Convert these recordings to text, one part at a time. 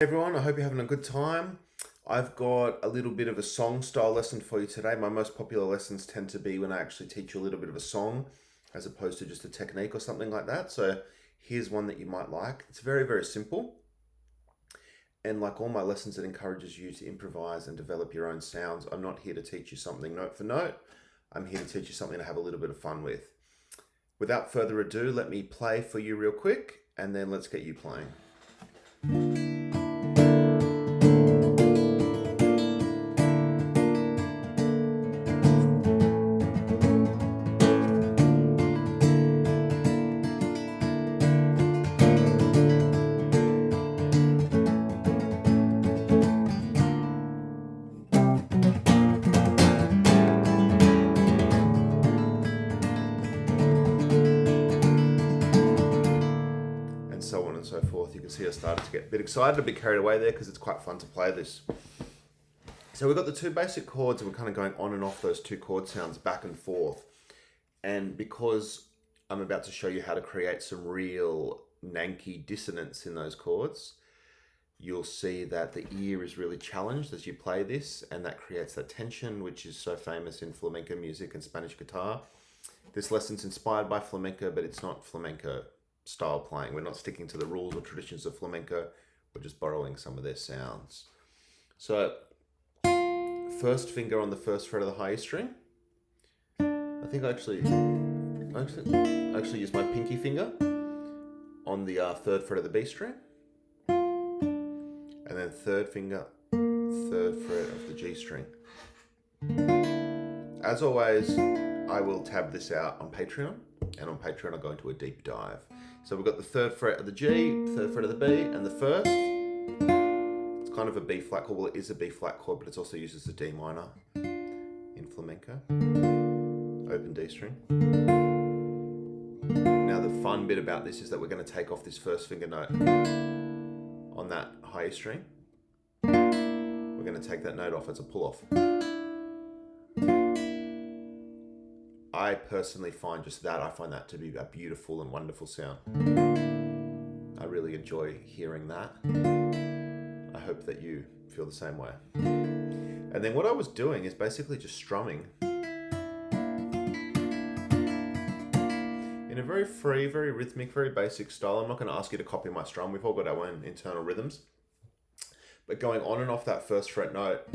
Everyone, I hope you're having a good time. I've got a little bit of a song style lesson for you today. My most popular lessons tend to be when I actually teach you a little bit of a song as opposed to just a technique or something like that. So here's one that you might like. It's very, very simple. And like all my lessons, it encourages you to improvise and develop your own sounds. I'm not here to teach you something note for note. I'm here to teach you something to have a little bit of fun with. Without further ado, let me play for you real quick and then let's get you playing. So on and so forth. You can see I started to get a bit excited, a bit carried away there because it's quite fun to play this. So we've got the two basic chords and we're kind of going on and off those two chord sounds back and forth. And because I'm about to show you how to create some real nanky dissonance in those chords, you'll see that the ear is really challenged as you play this, and that creates that tension, which is so famous in flamenco music and Spanish guitar. This lesson's inspired by flamenco, but it's not flamenco style playing. We're not sticking to the rules or traditions of flamenco. We're just borrowing some of their sounds. So first finger on the first fret of the high E string. I think I actually use my pinky finger on the third fret of the B string, and then third finger, third fret of the G string. As always, I will tab this out on Patreon, and on Patreon I'll go into a deep dive. So we've got the third fret of the G, third fret of the B, and the first. It's kind of a B flat chord. Well, it is a B flat chord, but it's also used as a D minor in flamenco. Open D string. Now the fun bit about this is that we're going to take off this first finger note on that high E string. We're going to take that note off as a pull off. I personally find I find that to be a beautiful and wonderful sound. I really enjoy hearing that. I hope that you feel the same way. And then what I was doing is basically just strumming in a very free, very rhythmic, very basic style. I'm not going to ask you to copy my strum. We've all got our own internal rhythms. But going on and off that first fret note,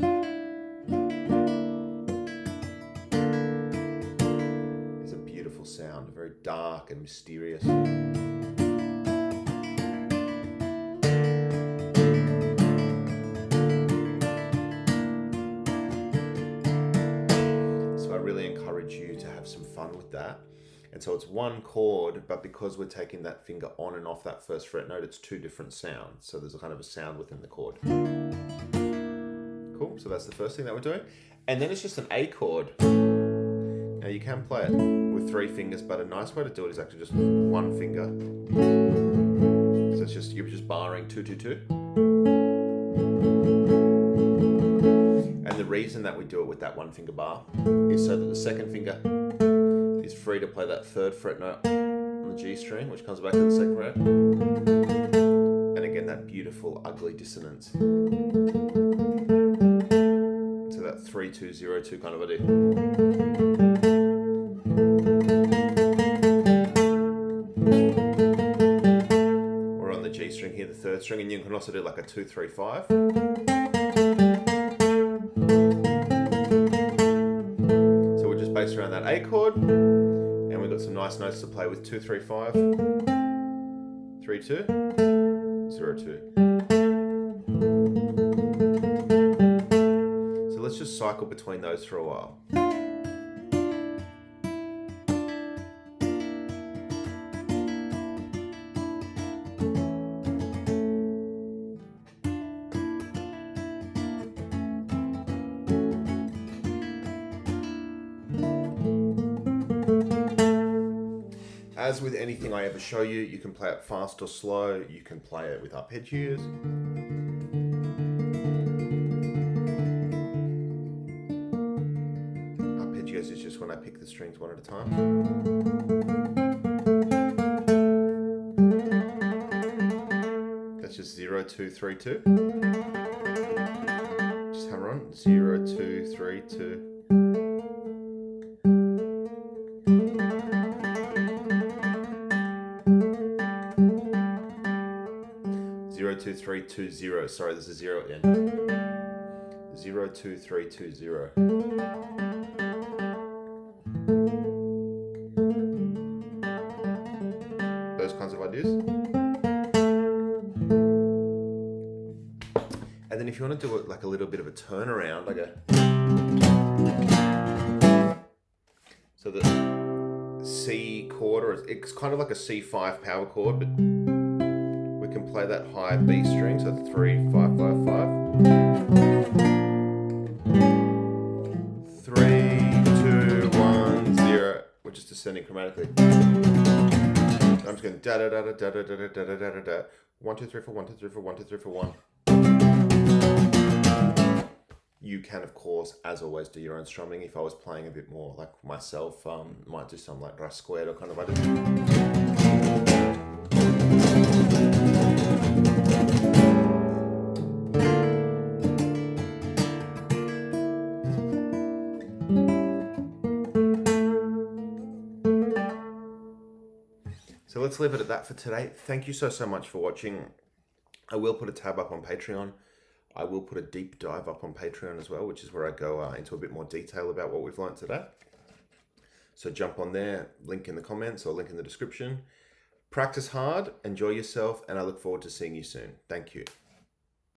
sound, very dark and mysterious. So I really encourage you to have some fun with that. And so it's one chord, but because we're taking that finger on and off that first fret note, it's two different sounds. So there's a kind of a sound within the chord. Cool, so that's the first thing that we're doing. And then it's just an A chord. Now you can play it with three fingers, but a nice way to do it is actually just one finger. So it's just, you're just barring 2, 2, 2. And the reason that we do it with that one finger bar is so that the second finger is free to play that third fret note on the G string, which comes back to the second fret. And again, that beautiful, ugly dissonance. So that 3, 2, 0, 2 kind of idea. We're on the G string here, the third string, and you can also do like a 2, 3, 5. So we're just based around that A chord, and we've got some nice notes to play with 2, 3, 5, 3, 2, 0, 2. So let's just cycle between those for a while. As with anything I ever show you, you can play it fast or slow, you can play it with arpeggios. Arpeggios is just when I pick the strings one at a time. That's just 0, 2, 3, 2. Just hammer on 0, 2, 3, 2. 0, 2, 3, 2, 0. Sorry, there's a 0 at the end. 0, 2, 3, 2, 0. Those kinds of ideas. And then if you want to do it like a little bit of a turnaround, like so the C chord, or it's kind of like a C5 power chord, but we can play that high B string, so 3, 5, 5, 5. 3, 2, 1, 0. We're just descending chromatically. I'm just going da da da da da da da da da da da. 1, 2, 3, 4, 1, 2, 3, 4, 1, 2, 3, 4, 1. You can, of course, as always, do your own strumming. If I was playing a bit more like myself, might do some like rasquero kind of idea. So let's leave it at that for today. Thank you so much for watching. I will put a tab up on Patreon. I will put a deep dive up on Patreon as well, which is where I go into a bit more detail about what we've learned today. So jump on there, link in the comments or link in the description. Practice hard, enjoy yourself, and I look forward to seeing you soon. Thank you.